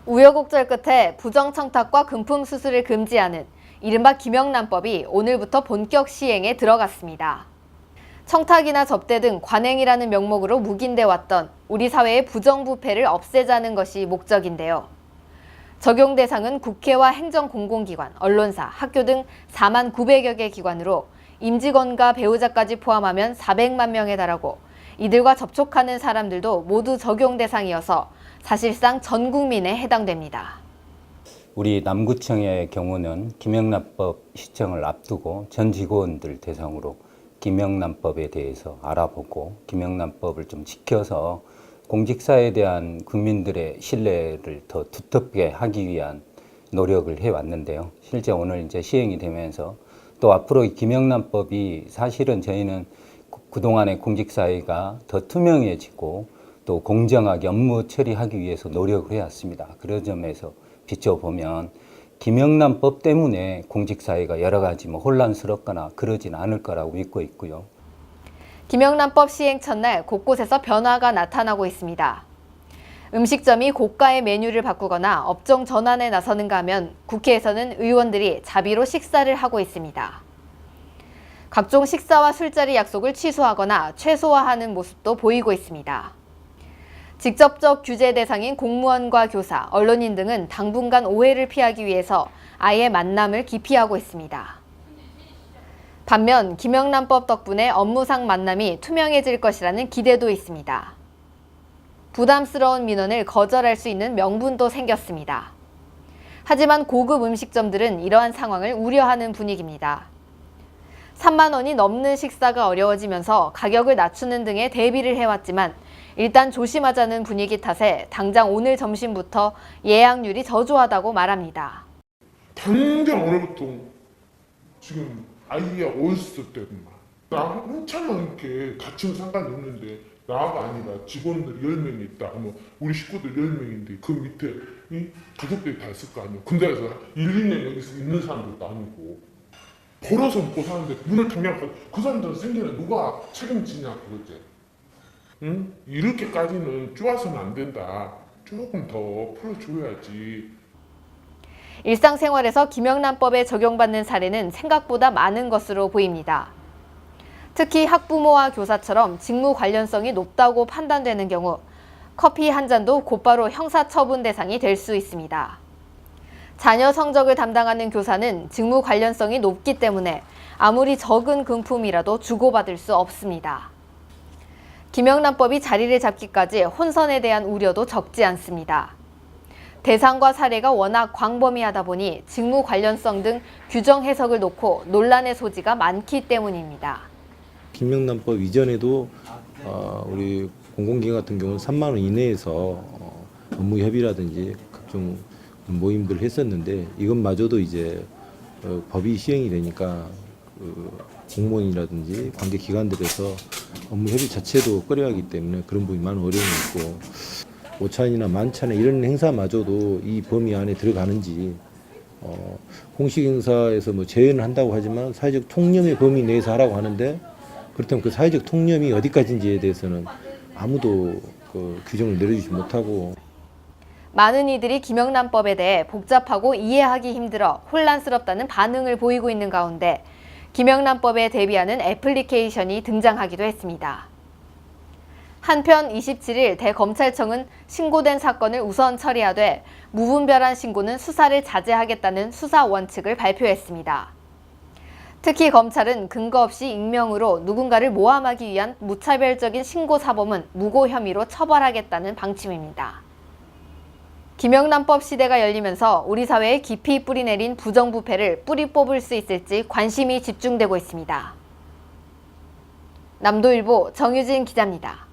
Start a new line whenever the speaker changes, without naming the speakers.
우여곡절 끝에 부정청탁과 금품 수수를 금지하는 이른바 김영란법이 오늘부터 본격 시행에 들어갔습니다. 청탁이나 접대 등 관행이라는 명목으로 묵인돼 왔던 우리 사회의 부정부패를 없애자는 것이 목적인데요. 적용 대상은 국회와 행정공공기관, 언론사, 학교 등 4만 900여 개 기관으로 임직원과 배우자까지 포함하면 400만 명에 달하고 이들과 접촉하는 사람들도 모두 적용 대상이어서 사실상 전 국민에 해당됩니다.
우리 남구청의 경우는 김영란법 시정을 앞두고 전 직원들 대상으로 김영란법에 대해서 알아보고 김영란법을 좀 지켜서 공직사에 대한 국민들의 신뢰를 더 두텁게 하기 위한 노력을 해왔는데요. 실제 오늘 이제 시행이 되면서 또 앞으로 이 김영란법이 사실은 저희는 그동안의 공직사회가 더 투명해지고 또 공정하게 업무 처리하기 위해서 노력을 해왔습니다. 그런 점에서 비춰보면 김영란법 때문에 공직사회가 여러 가지 혼란스럽거나 그러진 않을 거라고 믿고 있고요.
김영란법 시행 첫날 곳곳에서 변화가 나타나고 있습니다. 음식점이 고가의 메뉴를 바꾸거나 업종 전환에 나서는가 하면 국회에서는 의원들이 자비로 식사를 하고 있습니다. 각종 식사와 술자리 약속을 취소하거나 최소화하는 모습도 보이고 있습니다. 직접적 규제 대상인 공무원과 교사, 언론인 등은 당분간 오해를 피하기 위해서 아예 만남을 기피하고 있습니다. 반면 김영란법 덕분에 업무상 만남이 투명해질 것이라는 기대도 있습니다. 부담스러운 민원을 거절할 수 있는 명분도 생겼습니다. 하지만 고급 음식점들은 이러한 상황을 우려하는 분위기입니다. 3만 원이 넘는 식사가 어려워지면서 가격을 낮추는 등의 대비를 해왔지만 일단 조심하자는 분위기 탓에 당장 오늘 점심부터 예약률이 저조하다고 말합니다.
당장 오늘부터 지금 아이가 어렸을 때구만. 나 한참만 이렇게 갇히면 상관이 없는데 나가 아니라 직원들 10명이 있다 하면 우리 식구들 10명인데 그 밑에 이 가족들이 다 있을 거 아니에요. 근데 그래서 1, 2년 여기서 있는 사람들도 아니고 벌어서 먹고 사는데 문을 당장 그 사람들 생계는 누가 책임지냐 그거지. 응? 이렇게까지는 쪼아서는 안 된다. 조금 더 풀어줘야지.
일상생활에서 김영란법에 적용받는 사례는 생각보다 많은 것으로 보입니다. 특히 학부모와 교사처럼 직무 관련성이 높다고 판단되는 경우 커피 한 잔도 곧바로 형사처분 대상이 될 수 있습니다. 자녀 성적을 담당하는 교사는 직무 관련성이 높기 때문에 아무리 적은 금품이라도 주고받을 수 없습니다. 김영란법이 자리를 잡기까지 혼선에 대한 우려도 적지 않습니다. 대상과 사례가 워낙 광범위하다 보니 직무 관련성 등 규정 해석을 놓고 논란의 소지가 많기 때문입니다.
김영란법 이전에도 우리 공공기관 같은 경우는 3만 원 이내에서 업무 협의라든지 각종 모임들을 했었는데 이것마저도 이제 법이 시행이 되니까 공무원이라든지 관계 기관들에서 업무 협의 자체도 꺼려하기 때문에 그런 부분이 많은 어려움이 있고 오찬이나 만찬에 이런 행사마저도 이 범위 안에 들어가는지 공식 행사에서 제외는 한다고 하지만 사회적 통념의 범위 내에서 하라고 하는데 그렇다면 그 사회적 통념이 어디까지인지에 대해서는 아무도 그 규정을 내려주지 못하고
많은 이들이 김영란법에 대해 복잡하고 이해하기 힘들어 혼란스럽다는 반응을 보이고 있는 가운데 김영란법에 대비하는 애플리케이션이 등장하기도 했습니다. 한편 27일 대검찰청은 신고된 사건을 우선 처리하되 무분별한 신고는 수사를 자제하겠다는 수사 원칙을 발표했습니다. 특히 검찰은 근거 없이 익명으로 누군가를 모함하기 위한 무차별적인 신고 사범은 무고 혐의로 처벌하겠다는 방침입니다. 김영란법 시대가 열리면서 우리 사회에 깊이 뿌리내린 부정부패를 뿌리 뽑을 수 있을지 관심이 집중되고 있습니다. 남도일보 정유진 기자입니다.